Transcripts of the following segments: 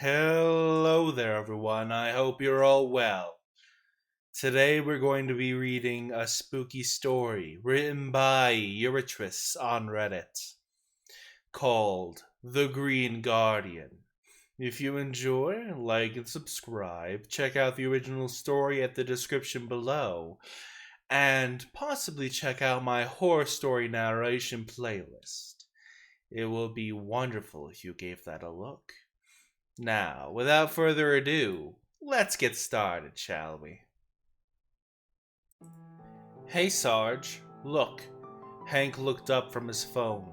Hello there, everyone. I hope you're all well. Today we're going to be reading a spooky story written by Erutious on Reddit called The Green Guardian. If you enjoy, like and subscribe, check out the original story at the description below, and possibly check out my horror story narration playlist. It will be wonderful if you gave that a look. Now, without further ado, let's get started, shall we? Hey, Sarge, look. Hank looked up from his phone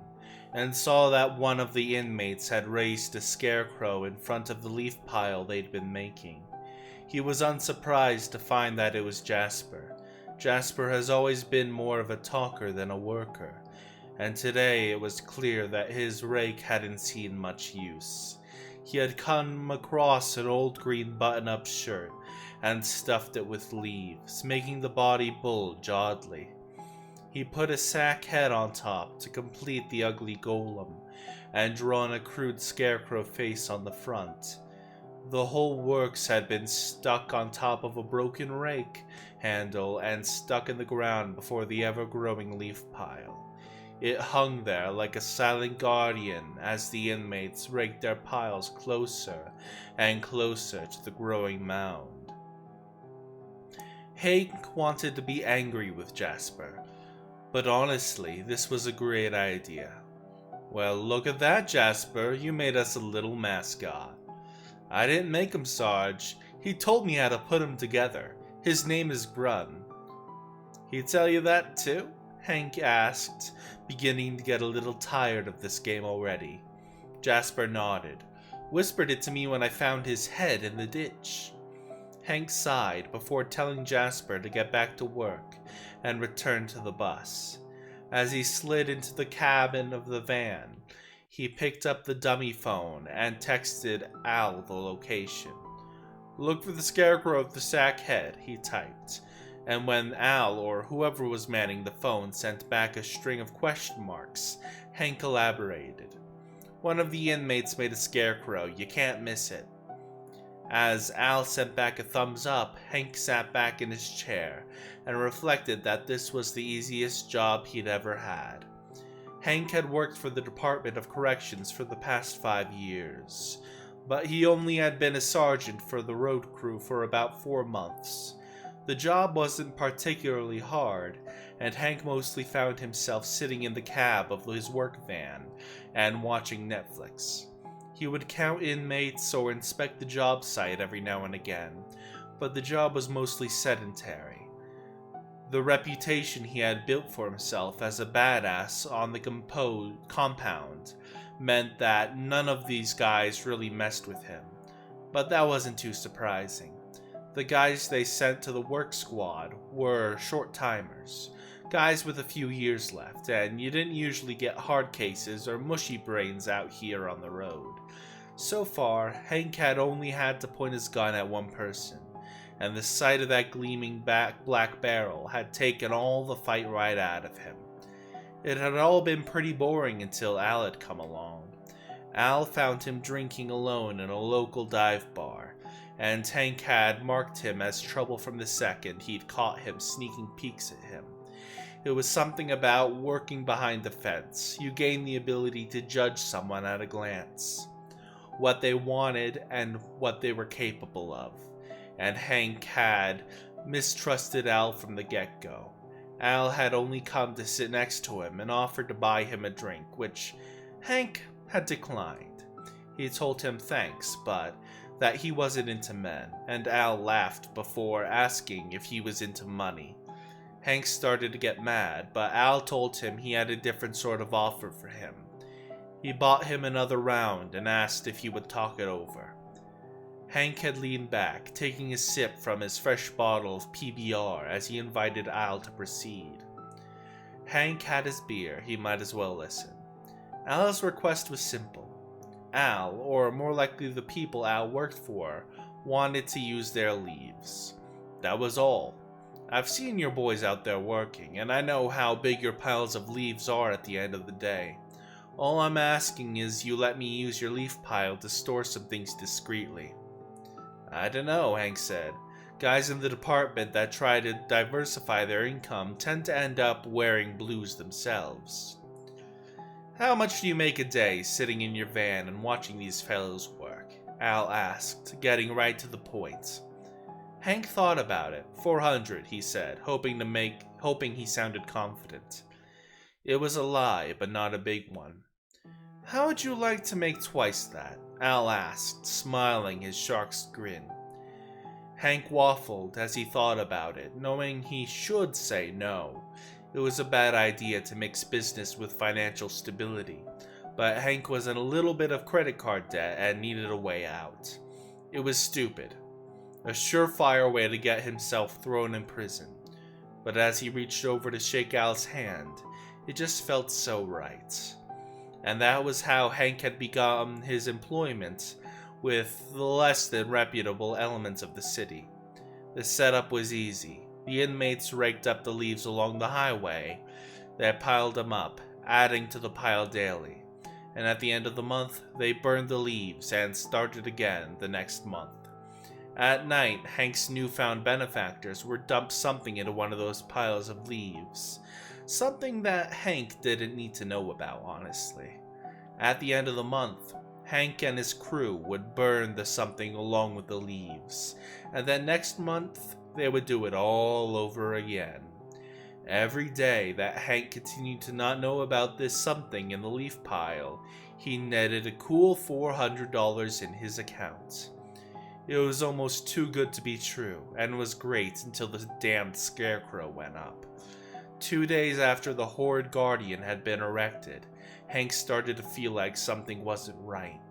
and saw that one of the inmates had raised a scarecrow in front of the leaf pile they'd been making. He was unsurprised to find that it was Jasper. Jasper has always been more of a talker than a worker, and today it was clear that his rake hadn't seen much use. He had come across an old green button-up shirt and stuffed it with leaves, making the body bulge oddly. He put a sack head on top to complete the ugly golem, and drawn a crude scarecrow face on the front. The whole works had been stuck on top of a broken rake handle and stuck in the ground before the ever-growing leaf pile. It hung there like a silent guardian as the inmates raked their piles closer and closer to the growing mound. Hank wanted to be angry with Jasper, but honestly, this was a great idea. Well, look at that, Jasper. You made us a little mascot. I didn't make him, Sarge. He told me how to put him together. His name is Grun. He tell you that too? Hank asked, beginning to get a little tired of this game already. Jasper nodded. Whispered it to me when I found his head in the ditch. Hank sighed before telling Jasper to get back to work and return to the bus. As he slid into the cabin of the van, he picked up the dummy phone and texted Al the location. Look for the scarecrow of the sack head, he typed. And when Al or whoever was manning the phone sent back a string of question marks, Hank elaborated. One of the inmates made a scarecrow, you can't miss it. As Al sent back a thumbs up, Hank sat back in his chair and reflected that this was the easiest job he'd ever had. Hank had worked for the Department of Corrections for the past 5 years, but he only had been a sergeant for the road crew for about 4 months. The job wasn't particularly hard, and Hank mostly found himself sitting in the cab of his work van and watching Netflix. He would count inmates or inspect the job site every now and again, but the job was mostly sedentary. The reputation he had built for himself as a badass on the compound meant that none of these guys really messed with him, but that wasn't too surprising. The guys they sent to the work squad were short-timers, guys with a few years left, and you didn't usually get hard cases or mushy brains out here on the road. So far, Hank had only had to point his gun at one person, and the sight of that gleaming black barrel had taken all the fight right out of him. It had all been pretty boring until Al had come along. Al found him drinking alone in a local dive bar, and Hank had marked him as trouble from the second he'd caught him sneaking peeks at him. It was something about working behind the fence. You gain the ability to judge someone at a glance, what they wanted and what they were capable of, and Hank had mistrusted Al from the get-go. Al had only come to sit next to him and offered to buy him a drink, which Hank had declined. He told him thanks, but that he wasn't into men, and Al laughed before asking if he was into money. Hank started to get mad, but Al told him he had a different sort of offer for him. He bought him another round and asked if he would talk it over. Hank had leaned back, taking a sip from his fresh bottle of PBR as he invited Al to proceed. Hank had his beer, he might as well listen. Al's request was simple. Al, or more likely the people Al worked for, wanted to use their leaves. That was all. I've seen your boys out there working, and I know how big your piles of leaves are at the end of the day. All I'm asking is you let me use your leaf pile to store some things discreetly." "I dunno," Hank said. "Guys in the department that try to diversify their income tend to end up wearing blues themselves." "How much do you make a day sitting in your van and watching these fellows work?" Al asked, getting right to the point. Hank thought about it. 400, he said, hoping he sounded confident. It was a lie, but not a big one. "How would you like to make twice that?" Al asked, smiling his shark's grin. Hank waffled as he thought about it, knowing he should say no. It was a bad idea to mix business with financial stability, but Hank was in a little bit of credit card debt and needed a way out. It was stupid. A surefire way to get himself thrown in prison. But as he reached over to shake Al's hand, it just felt so right. And that was how Hank had begun his employment with the less than reputable elements of the city. The setup was easy. The inmates raked up the leaves along the highway. They piled them up, adding to the pile daily. And at the end of the month, they burned the leaves and started again the next month. At night, Hank's newfound benefactors would dump something into one of those piles of leaves. Something that Hank didn't need to know about, honestly. At the end of the month, Hank and his crew would burn the something along with the leaves, and then next month, they would do it all over again. Every day that Hank continued to not know about this something in the leaf pile, he netted a cool $400 in his account. It was almost too good to be true, and was great until the damned scarecrow went up. 2 days after the horrid guardian had been erected, Hank started to feel like something wasn't right.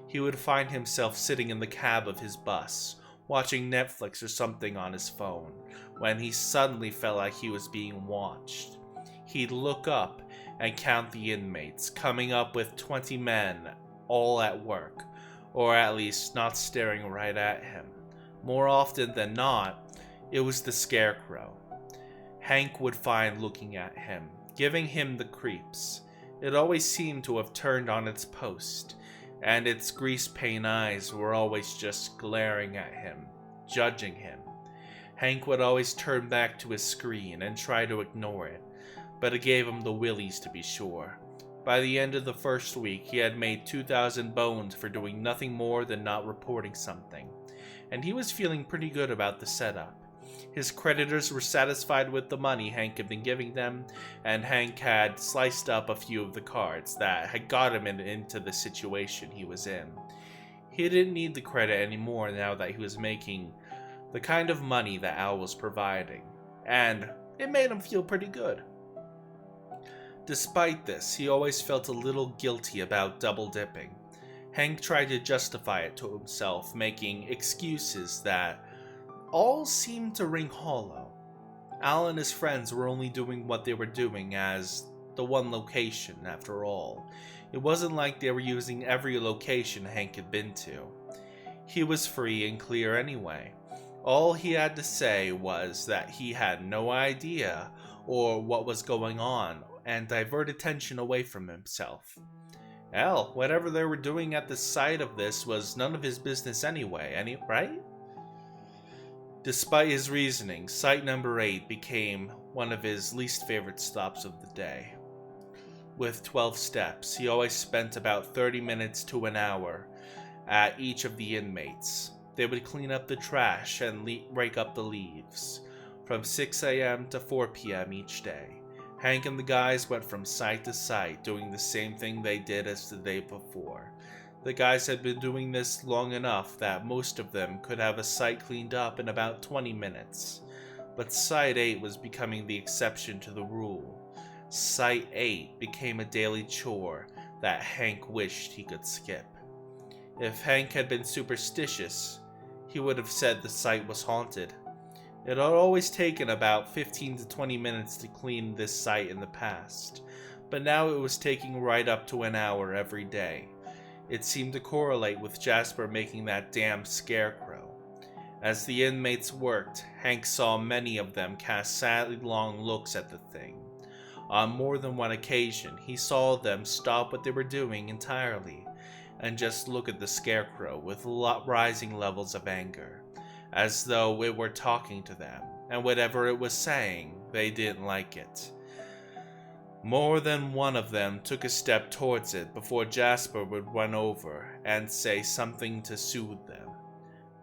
He would find himself sitting in the cab of his bus, watching Netflix or something on his phone, when he suddenly felt like he was being watched. He'd look up and count the inmates, coming up with 20 men, all at work, or at least not staring right at him. More often than not, it was the scarecrow. Hank would find looking at him, giving him the creeps. It always seemed to have turned on its post, and its grease-paint eyes were always just glaring at him, judging him. Hank would always turn back to his screen and try to ignore it, but it gave him the willies to be sure. By the end of the first week, he had made 2,000 bones for doing nothing more than not reporting something, and he was feeling pretty good about the setup. His creditors were satisfied with the money Hank had been giving them, and Hank had sliced up a few of the cards that had got him into the situation he was in. He didn't need the credit anymore now that he was making the kind of money that Al was providing, and it made him feel pretty good. Despite this, he always felt a little guilty about double-dipping. Hank tried to justify it to himself, making excuses that all seemed to ring hollow. Al and his friends were only doing what they were doing as the one location, after all. It wasn't like they were using every location Hank had been to. He was free and clear anyway. All he had to say was that he had no idea or what was going on, and divert attention away from himself. Hell, whatever they were doing at the site of this was none of his business anyway, right? Despite his reasoning, site number 8 became one of his least favorite stops of the day. With 12 steps, he always spent about 30 minutes to an hour at each of the inmates. They would clean up the trash and rake up the leaves, from 6 a.m. to 4 p.m. each day. Hank and the guys went from site to site, doing the same thing they did as the day before. The guys had been doing this long enough that most of them could have a site cleaned up in about 20 minutes. But Site 8 was becoming the exception to the rule. Site 8 became a daily chore that Hank wished he could skip. If Hank had been superstitious, he would have said the site was haunted. It had always taken about 15 to 20 minutes to clean this site in the past, but now it was taking right up to an hour every day. It seemed to correlate with Jasper making that damn scarecrow. As the inmates worked, Hank saw many of them cast sadly long looks at the thing. On more than one occasion, he saw them stop what they were doing entirely and just look at the Scarecrow with rising levels of anger, as though it were talking to them, and whatever it was saying, they didn't like it. More than one of them took a step towards it before Jasper would run over and say something to soothe them.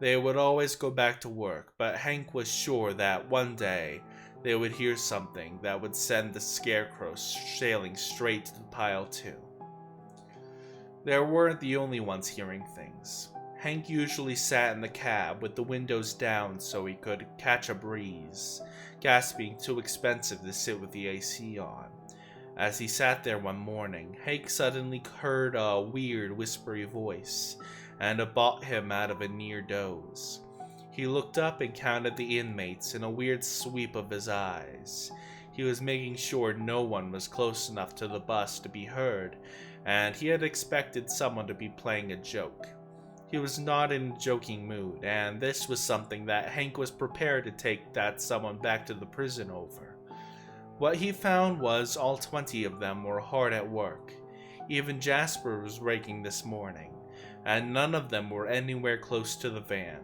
They would always go back to work, but Hank was sure that one day they would hear something that would send the Scarecrow sailing straight to the pile too. They weren't the only ones hearing things. Hank usually sat in the cab with the windows down so he could catch a breeze, gas being too expensive to sit with the AC on. As he sat there one morning, Hank suddenly heard a weird whispery voice, and it brought him out of a near doze. He looked up and counted the inmates in a weird sweep of his eyes. He was making sure no one was close enough to the bus to be heard, and he had expected someone to be playing a joke. He was not in a joking mood, and this was something that Hank was prepared to take that someone back to the prison over. What he found was all 20 of them were hard at work. Even Jasper was raking this morning, and none of them were anywhere close to the van.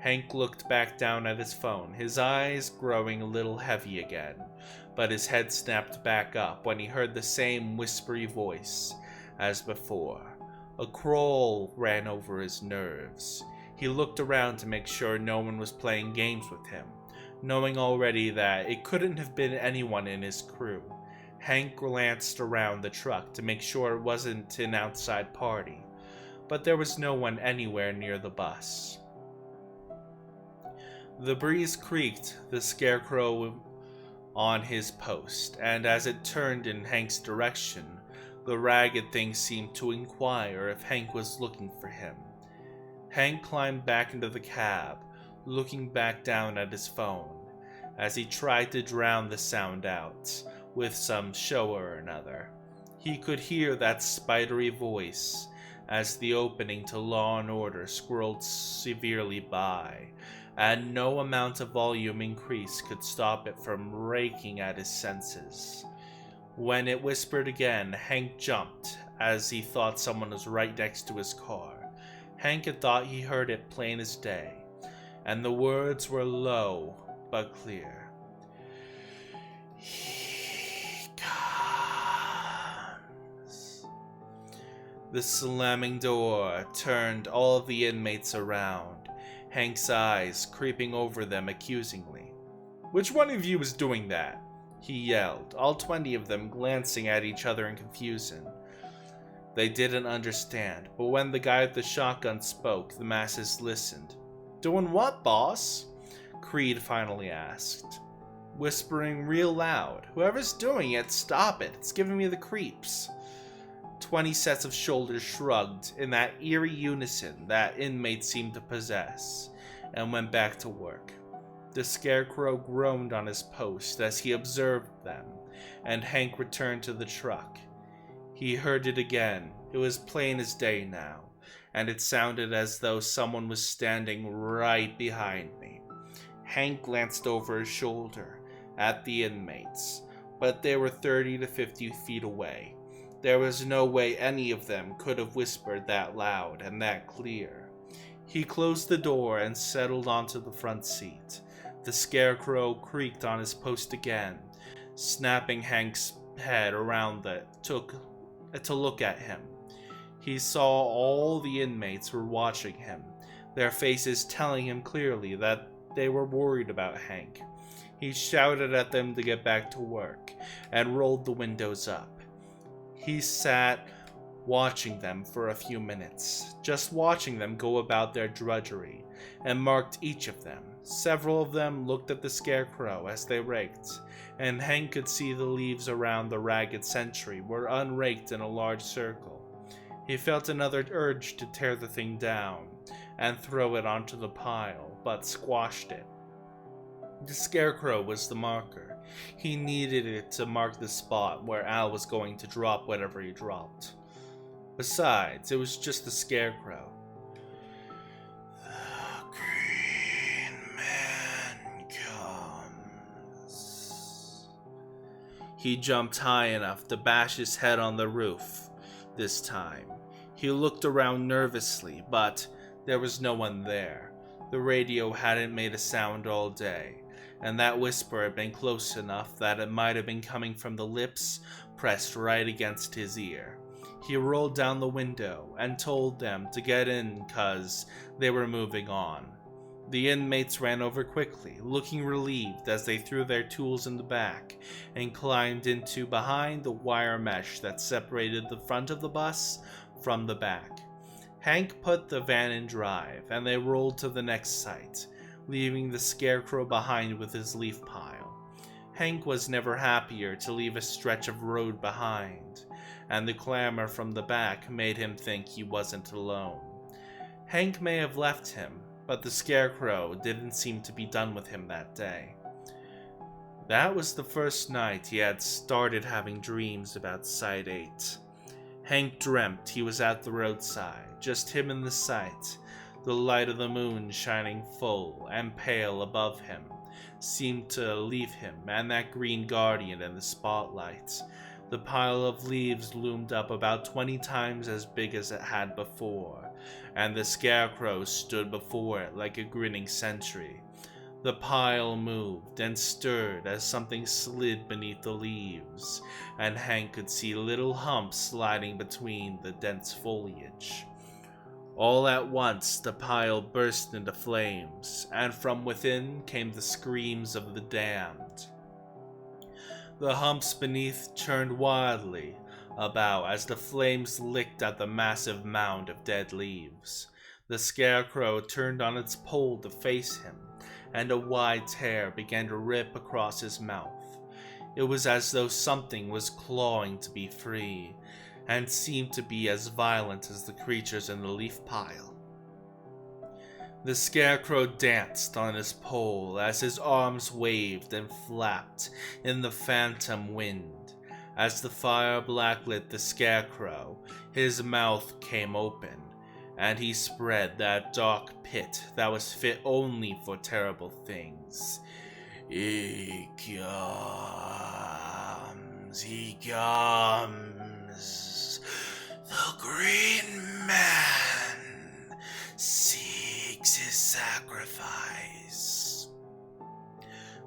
Hank looked back down at his phone, his eyes growing a little heavy again, but his head snapped back up when he heard the same whispery voice as before. A crawl ran over his nerves. He looked around to make sure no one was playing games with him, knowing already that it couldn't have been anyone in his crew. Hank glanced around the truck to make sure it wasn't an outside party, but there was no one anywhere near the bus. The breeze creaked the Scarecrow on his post, and as it turned in Hank's direction, the ragged thing seemed to inquire if Hank was looking for him. Hank climbed back into the cab, looking back down at his phone, as he tried to drown the sound out with some show or another. He could hear that spidery voice as the opening to Law and Order scrolled severely by, and no amount of volume increase could stop it from raking at his senses. When it whispered again, Hank jumped, as he thought someone was right next to his car. Hank had thought he heard it plain as day, and the words were low but clear. "He comes." The slamming door turned all of the inmates around, Hank's eyes creeping over them accusingly. "Which one of you is doing that?" he yelled, all 20 of them glancing at each other in confusion. They didn't understand, but when the guy with the shotgun spoke, the masses listened. "Doing what, boss?" Creed finally asked, whispering real loud. "Whoever's doing it, stop it. It's giving me the creeps." 20 sets of shoulders shrugged in that eerie unison that inmates seemed to possess, and went back to work. The Scarecrow groaned on his post as he observed them, and Hank returned to the truck. He heard it again. It was plain as day now, and it sounded as though someone was standing right behind me. Hank glanced over his shoulder at the inmates, but they were 30 to 50 feet away. There was no way any of them could have whispered that loud and that clear. He closed the door and settled onto the front seat. The Scarecrow creaked on his post again, snapping Hank's head around to look at him. He saw all the inmates were watching him, their faces telling him clearly that they were worried about Hank. He shouted at them to get back to work and rolled the windows up. He sat watching them for a few minutes, just watching them go about their drudgery, and marked each of them. Several of them looked at the Scarecrow as they raked, and Hank could see the leaves around the ragged sentry were unraked in a large circle. He felt another urge to tear the thing down and throw it onto the pile, but squashed it. The Scarecrow was the marker. He needed it to mark the spot where Al was going to drop whatever he dropped. Besides, it was just the Scarecrow. "The Green Man comes. He jumped high enough to bash his head on the roof. This time, he looked around nervously, but there was no one there. The radio hadn't made a sound all day, and that whisper had been close enough that it might have been coming from the lips pressed right against his ear. He rolled down the window and told them to get in cause they were moving on. The inmates ran over quickly, looking relieved as they threw their tools in the back and climbed into behind the wire mesh that separated the front of the bus from the back. Hank put the van in drive and they rolled to the next site, leaving the Scarecrow behind with his leaf pile. Hank was never happier to leave a stretch of road behind, and the clamor from the back made him think he wasn't alone. Hank may have left him, but the Scarecrow didn't seem to be done with him that day. That was the first night he had started having dreams about Site 8. Hank dreamt he was at the roadside, just him in the sight. The light of the moon shining full and pale above him seemed to leave him and that green guardian in the spotlight. The pile of leaves loomed up about 20 times as big as it had before, and the Scarecrow stood before it like a grinning sentry. The pile moved and stirred as something slid beneath the leaves, and Hank could see little humps sliding between the dense foliage. All at once the pile burst into flames, and from within came the screams of the damned. The humps beneath churned wildly about as the flames licked at the massive mound of dead leaves. The Scarecrow turned on its pole to face him, and a wide tear began to rip across his mouth. It was as though something was clawing to be free, and seemed to be as violent as the creatures in the leaf pile. The Scarecrow danced on his pole as his arms waved and flapped in the phantom wind. As the fire blacklit the Scarecrow, his mouth came open, and he spread that dark pit that was fit only for terrible things. He comes, the Green Man seeks his sacrifice.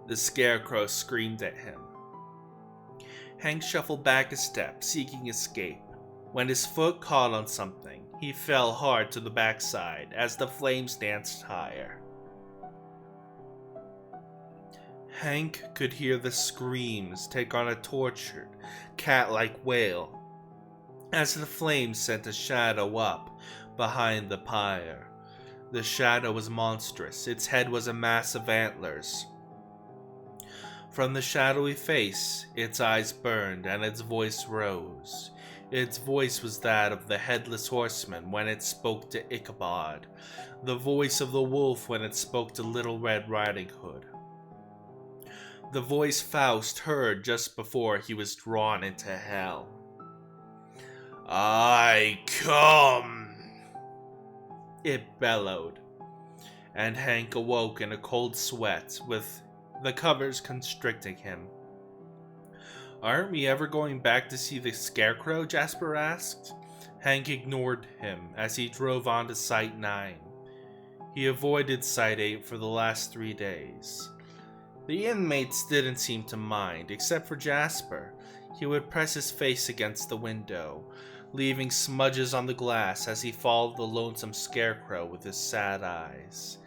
The Scarecrow screamed at him. Hank shuffled back a step, seeking escape. When his foot caught on something, he fell hard to the backside as the flames danced higher. Hank could hear the screams take on a tortured, cat-like wail as the flames sent a shadow up behind the pyre. The shadow was monstrous. Its head was a mass of antlers. From the shadowy face, its eyes burned and its voice rose. Its voice was that of the Headless Horseman when it spoke to Ichabod, the voice of the wolf when it spoke to Little Red Riding Hood. The voice Faust heard just before he was drawn into hell. "I come," it bellowed, and Hank awoke in a cold sweat with the covers constricting him. "Aren't we ever going back to see the Scarecrow?" Jasper asked. Hank ignored him as he drove on to Site 9. He avoided Site 8 for the last 3 days. The inmates didn't seem to mind, except for Jasper. He would press his face against the window, leaving smudges on the glass as he followed the lonesome Scarecrow with his sad eyes.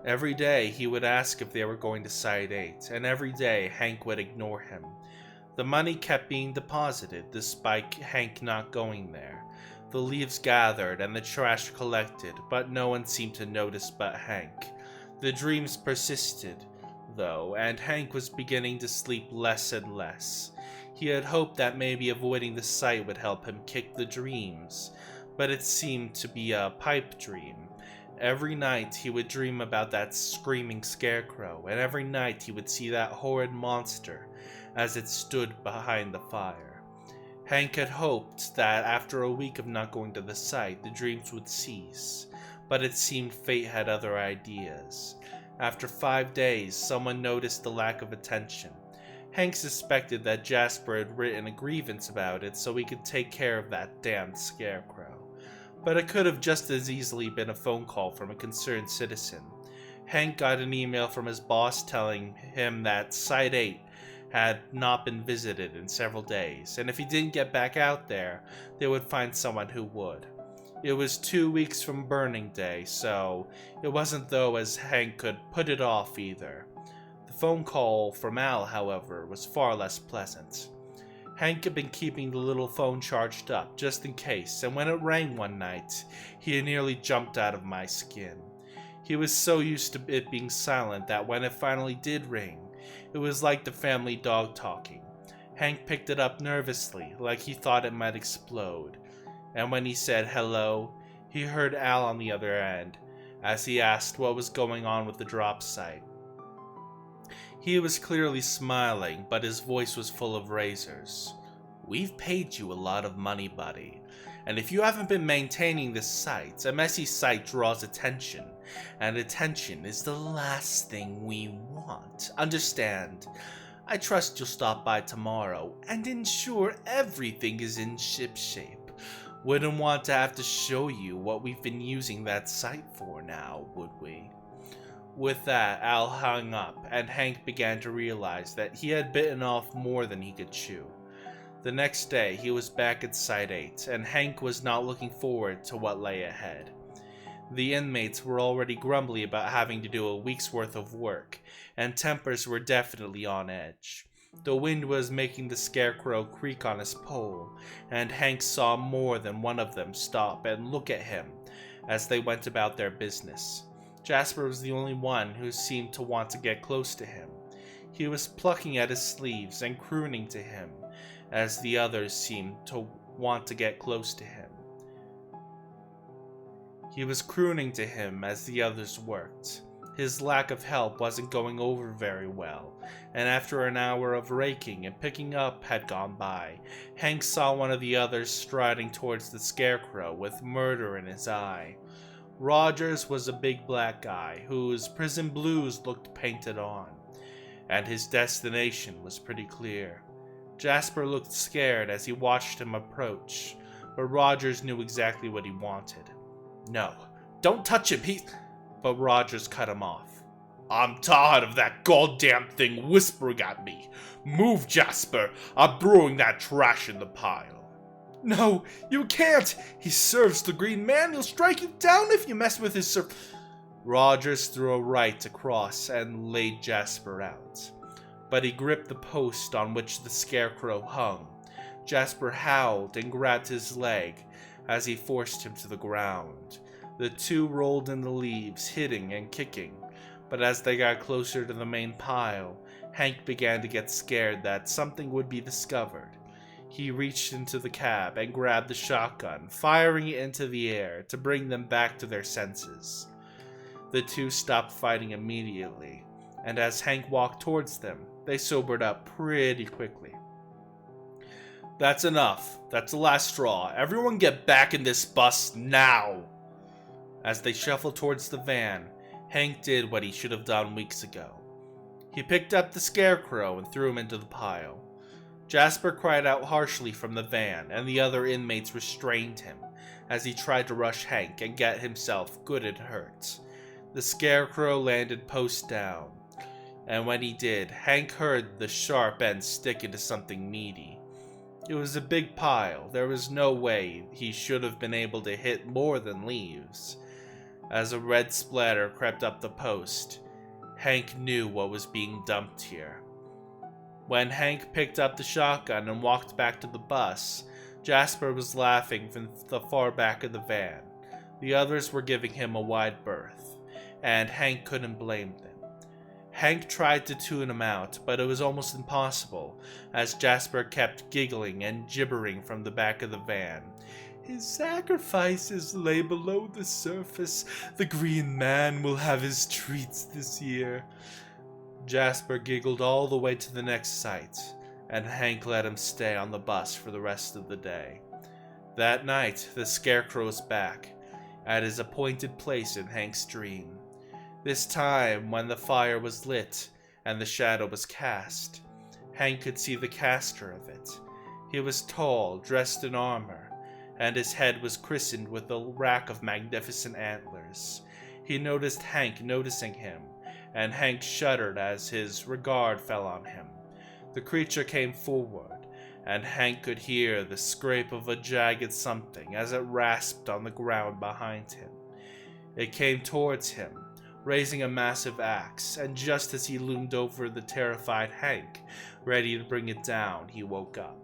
Every day he would ask if they were going to Site 8, and every day Hank would ignore him. The money kept being deposited, despite Hank not going there. The leaves gathered and the trash collected, but no one seemed to notice but Hank. The dreams persisted, though, and Hank was beginning to sleep less and less. He had hoped that maybe avoiding the site would help him kick the dreams, but it seemed to be a pipe dream. Every night he would dream about that screaming Scarecrow, and every night he would see that horrid monster as it stood behind the fire. Hank had hoped that after a week of not going to the site, the dreams would cease, but it seemed fate had other ideas. After 5 days, someone noticed the lack of attention. Hank suspected that Jasper had written a grievance about it so he could take care of that damned scarecrow. But it could have just as easily been a phone call from a concerned citizen. Hank got an email from his boss telling him that Site 8 had not been visited in several days, and if he didn't get back out there, they would find someone who would. It was 2 weeks from burning day, so it wasn't though as Hank could put it off either. The phone call from Al, however, was far less pleasant. Hank had been keeping the little phone charged up, just in case, and when it rang one night, he nearly jumped out of my skin. He was so used to it being silent that when it finally did ring, it was like the family dog talking. Hank picked it up nervously, like he thought it might explode, and when he said hello, he heard Al on the other end, as he asked what was going on with the drop site. He was clearly smiling, but his voice was full of razors. "We've paid you a lot of money, buddy, and if you haven't been maintaining this site, a messy site draws attention, and attention is the last thing we want. Understand? I trust you'll stop by tomorrow and ensure everything is in shipshape. Wouldn't want to have to show you what we've been using that site for now, would we?" With that, Al hung up, and Hank began to realize that he had bitten off more than he could chew. The next day, he was back at Site 8, and Hank was not looking forward to what lay ahead. The inmates were already grumbly about having to do a week's worth of work, and tempers were definitely on edge. The wind was making the scarecrow creak on his pole, and Hank saw more than one of them stop and look at him as they went about their business. Jasper was the only one who seemed to want to get close to him. He was plucking at his sleeves and crooning to him, as the others seemed to want to get close to him. He was crooning to him as the others worked. His lack of help wasn't going over very well, and after an hour of raking and picking up had gone by, Hank saw one of the others striding towards the scarecrow with murder in his eye. Rogers was a big black guy whose prison blues looked painted on, and his destination was pretty clear. Jasper looked scared as he watched him approach, but Rogers knew exactly what he wanted. "No, don't touch him, But Rogers cut him off. "I'm tired of that goddamn thing whispering at me. Move, Jasper, I'm throwing that trash in the pile." "No, you can't. He serves the Green Man. He'll strike you down if you mess with his Rogers threw a right across and laid Jasper out, but he gripped the post on which the scarecrow hung. Jasper howled and grabbed his leg as he forced him to the ground. The two rolled in the leaves, hitting and kicking, but as they got closer to the main pile, Hank began to get scared that something would be discovered. He reached into the cab and grabbed the shotgun, firing it into the air to bring them back to their senses. The two stopped fighting immediately, and as Hank walked towards them, they sobered up pretty quickly. "That's enough. That's the last straw. Everyone get back in this bus now!" As they shuffled towards the van, Hank did what he should have done weeks ago. He picked up the scarecrow and threw him into the pile. Jasper cried out harshly from the van, and the other inmates restrained him as he tried to rush Hank and get himself good and hurt. The scarecrow landed post down, and when he did, Hank heard the sharp end stick into something meaty. It was a big pile. There was no way he should have been able to hit more than leaves. As a red splatter crept up the post, Hank knew what was being dumped here. When Hank picked up the shotgun and walked back to the bus, Jasper was laughing from the far back of the van. The others were giving him a wide berth, and Hank couldn't blame them. Hank tried to tune him out, but it was almost impossible, as Jasper kept giggling and gibbering from the back of the van. "His sacrifices lay below the surface. The Green Man will have his treats this year." Jasper giggled all the way to the next site, and Hank let him stay on the bus for the rest of the day. That night, the scarecrow was back, at his appointed place in Hank's dream. This time, when the fire was lit and the shadow was cast, Hank could see the caster of it. He was tall, dressed in armor, and his head was christened with a rack of magnificent antlers. He noticed Hank noticing him, and Hank shuddered as his regard fell on him. The creature came forward, and Hank could hear the scrape of a jagged something as it rasped on the ground behind him. It came towards him, raising a massive axe, and just as he loomed over the terrified Hank, ready to bring it down, he woke up.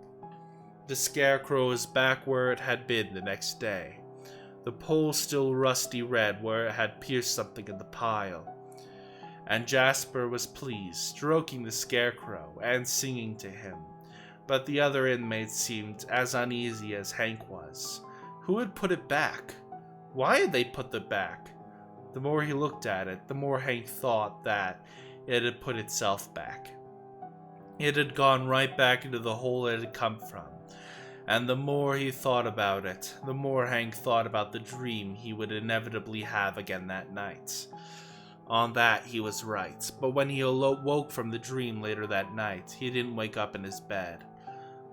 The scarecrow was back where it had been the next day, the pole still rusty red where it had pierced something in the pile. And Jasper was pleased, stroking the scarecrow and singing to him. But the other inmates seemed as uneasy as Hank was. Who had put it back? Why had they put it back? The more he looked at it, the more Hank thought that it had put itself back. It had gone right back into the hole it had come from. And the more he thought about it, the more Hank thought about the dream he would inevitably have again that night. On that, he was right, but when he woke from the dream later that night, he didn't wake up in his bed.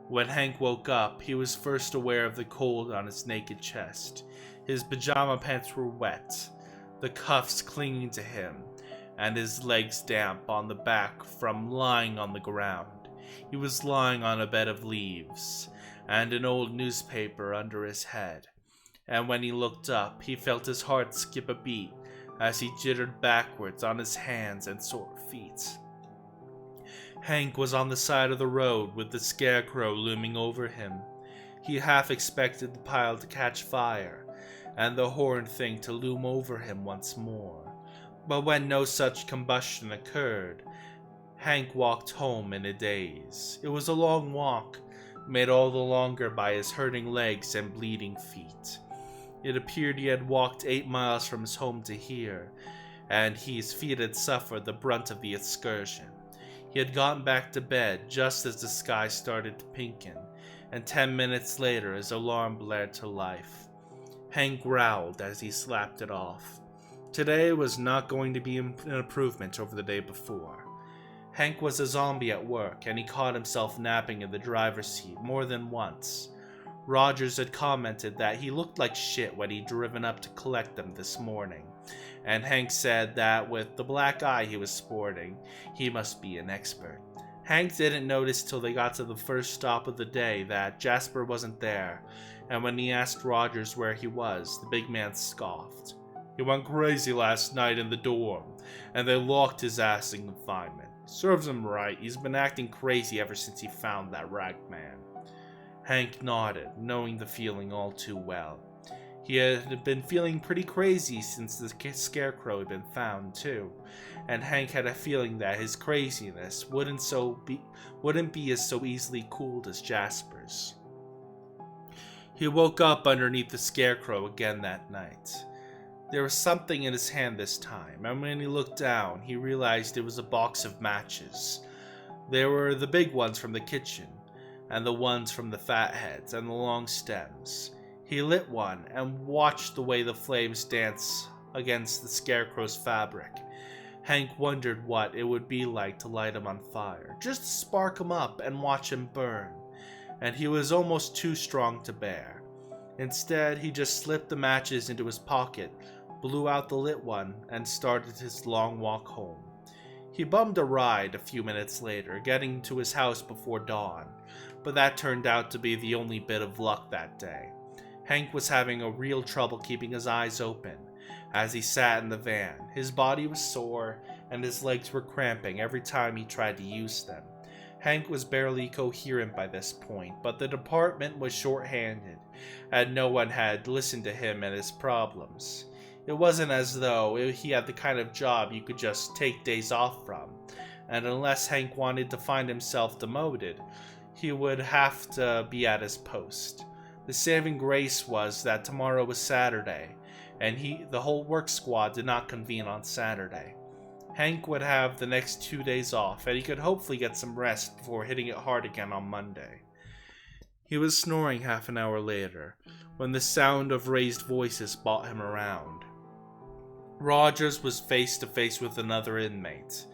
When Hank woke up, he was first aware of the cold on his naked chest. His pajama pants were wet, the cuffs clinging to him, and his legs damp on the back from lying on the ground. He was lying on a bed of leaves, and an old newspaper under his head. And when he looked up, he felt his heart skip a beat as he jittered backwards on his hands and sore feet. Hank was on the side of the road with the scarecrow looming over him. He half expected the pile to catch fire and the horned thing to loom over him once more. But when no such combustion occurred, Hank walked home in a daze. It was a long walk, made all the longer by his hurting legs and bleeding feet. It appeared he had walked 8 miles from his home to here, and his feet had suffered the brunt of the excursion. He had gotten back to bed just as the sky started to pinken, and 10 minutes later his alarm blared to life. Hank growled as he slapped it off. Today was not going to be an improvement over the day before. Hank was a zombie at work, and he caught himself napping in the driver's seat more than once. Rogers had commented that he looked like shit when he'd driven up to collect them this morning, and Hank said that with the black eye he was sporting, he must be an expert. Hank didn't notice till they got to the first stop of the day that Jasper wasn't there, and when he asked Rogers where he was, the big man scoffed. He went crazy last night in the dorm, and they locked his ass in confinement. Serves him right, he's been acting crazy ever since he found that rag man. Hank nodded, knowing the feeling all too well. He had been feeling pretty crazy since the scarecrow had been found, too, and Hank had a feeling that his craziness wouldn't be as so easily cooled as Jasper's. He woke up underneath the scarecrow again that night. There was something in his hand this time, and when he looked down, he realized it was a box of matches. There were the big ones from the kitchen, and the ones from the fatheads and the long stems. He lit one and watched the way the flames danced against the scarecrow's fabric. Hank wondered what it would be like to light him on fire, just to spark him up and watch him burn, and he was almost too strong to bear. Instead, he just slipped the matches into his pocket, blew out the lit one, and started his long walk home. He bummed a ride a few minutes later, getting to his house before dawn, but that turned out to be the only bit of luck that day. Hank was having a real trouble keeping his eyes open as he sat in the van. His body was sore, and his legs were cramping every time he tried to use them. Hank was barely coherent by this point, but the department was short-handed, and no one had listened to him and his problems. It wasn't as though he had the kind of job you could just take days off from, and unless Hank wanted to find himself demoted, he would have to be at his post. The saving grace was that tomorrow was Saturday, and the whole work squad did not convene on Saturday. Hank would have the next 2 days off, and he could hopefully get some rest before hitting it hard again on Monday. He was snoring half an hour later, when the sound of raised voices brought him around. Rogers was face to face with another inmate.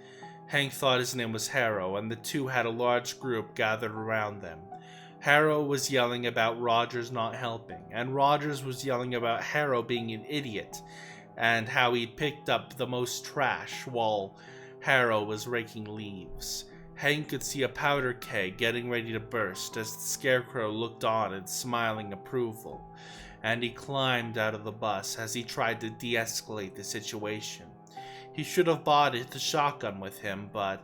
Hank thought his name was Harrow, and the two had a large group gathered around them. Harrow was yelling about Rogers not helping, and Rogers was yelling about Harrow being an idiot, and how he'd picked up the most trash while Harrow was raking leaves. Hank could see a powder keg getting ready to burst as the Scarecrow looked on in smiling approval, and he climbed out of the bus as he tried to de-escalate the situation. He should have bought the shotgun with him, but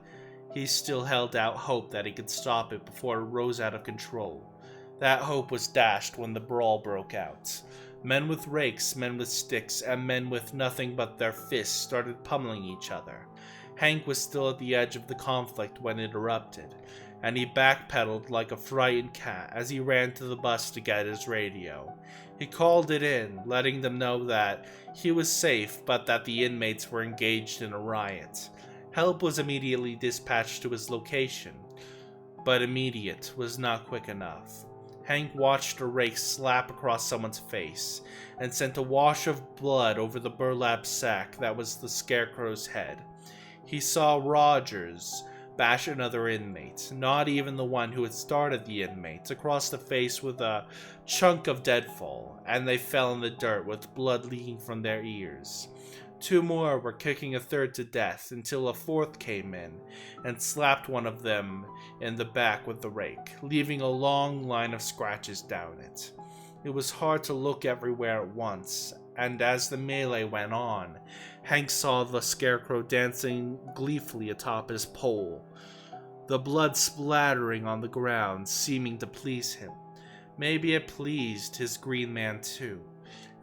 he still held out hope that he could stop it before it rose out of control. That hope was dashed when the brawl broke out. Men with rakes, men with sticks, and men with nothing but their fists started pummeling each other. Hank was still at the edge of the conflict when it erupted, and he backpedaled like a frightened cat as he ran to the bus to get his radio. He called it in, letting them know that he was safe, but that the inmates were engaged in a riot. Help was immediately dispatched to his location, but immediate was not quick enough. Hank watched a rake slap across someone's face, and sent a wash of blood over the burlap sack that was the Scarecrow's head. He saw Rogers bash another inmate, not even the one who had started the inmates, across the face with a chunk of deadfall, and they fell in the dirt with blood leaking from their ears. Two more were kicking a third to death until a fourth came in and slapped one of them in the back with the rake, leaving a long line of scratches down it. It was hard to look everywhere at once, and as the melee went on, Hank saw the Scarecrow dancing gleefully atop his pole, the blood splattering on the ground, seeming to please him. Maybe it pleased his Green Man too.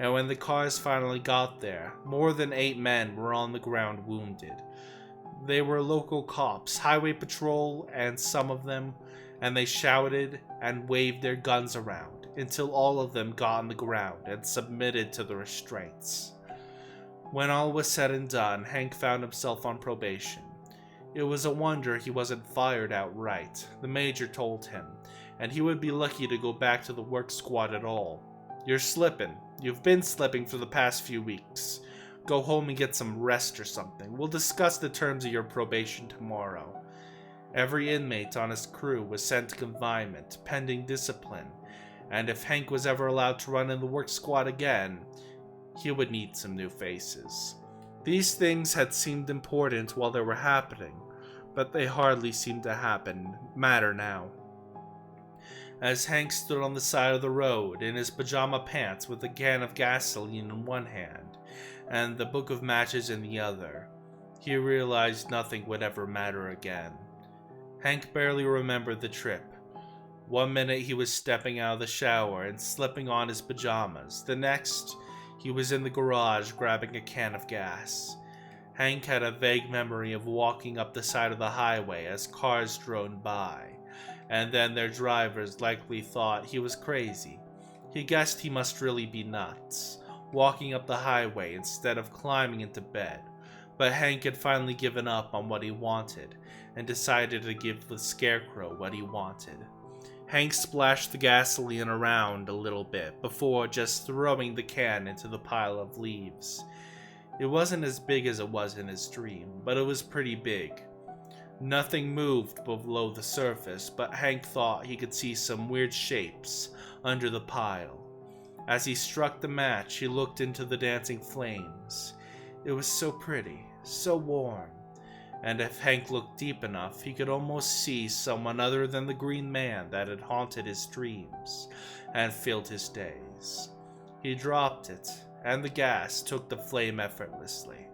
And when the cars finally got there, more than 8 men were on the ground wounded. They were local cops, highway patrol, and some of them, and they shouted and waved their guns around until all of them got on the ground and submitted to the restraints. When all was said and done, Hank found himself on probation. It was a wonder he wasn't fired outright, the major told him, and he would be lucky to go back to the work squad at all. "You're slipping. You've been slipping for the past few weeks. Go home and get some rest or something. We'll discuss the terms of your probation tomorrow." Every inmate on his crew was sent to confinement, pending discipline, and if Hank was ever allowed to run in the work squad again, he would need some new faces. These things had seemed important while they were happening, but they hardly seemed to matter now. As Hank stood on the side of the road in his pajama pants with a can of gasoline in one hand and the book of matches in the other, he realized nothing would ever matter again. Hank barely remembered the trip. One minute he was stepping out of the shower and slipping on his pajamas. The next, he was in the garage grabbing a can of gas. Hank had a vague memory of walking up the side of the highway as cars droned by, and then their drivers likely thought he was crazy. He guessed he must really be nuts, walking up the highway instead of climbing into bed. But Hank had finally given up on what he wanted, and decided to give the Scarecrow what he wanted. Hank splashed the gasoline around a little bit before just throwing the can into the pile of leaves. It wasn't as big as it was in his dream, but it was pretty big. Nothing moved below the surface, but Hank thought he could see some weird shapes under the pile. As he struck the match, he looked into the dancing flames. It was so pretty, so warm, and if Hank looked deep enough, he could almost see someone other than the Green Man that had haunted his dreams and filled his days. He dropped it, and the gas took the flame effortlessly.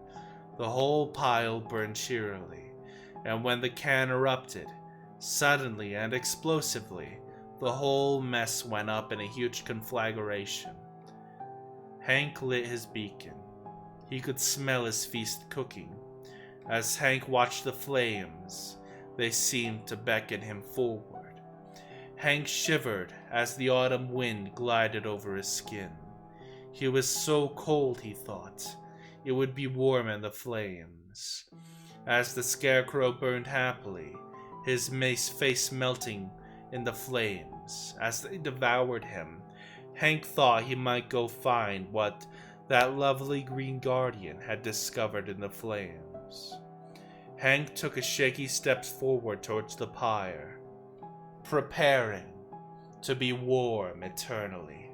The whole pile burned cheerily, and when the can erupted, suddenly and explosively, the whole mess went up in a huge conflagration. Hank lit his beacon. He could smell his feast cooking. As Hank watched the flames, they seemed to beckon him forward. Hank shivered as the autumn wind glided over his skin. He was so cold, he thought. It would be warm in the flames. As the Scarecrow burned happily, his face melting in the flames as they devoured him, Hank thought he might go find what that lovely Green Guardian had discovered in the flames. Hank took a shaky step forward towards the pyre, preparing to be warm eternally.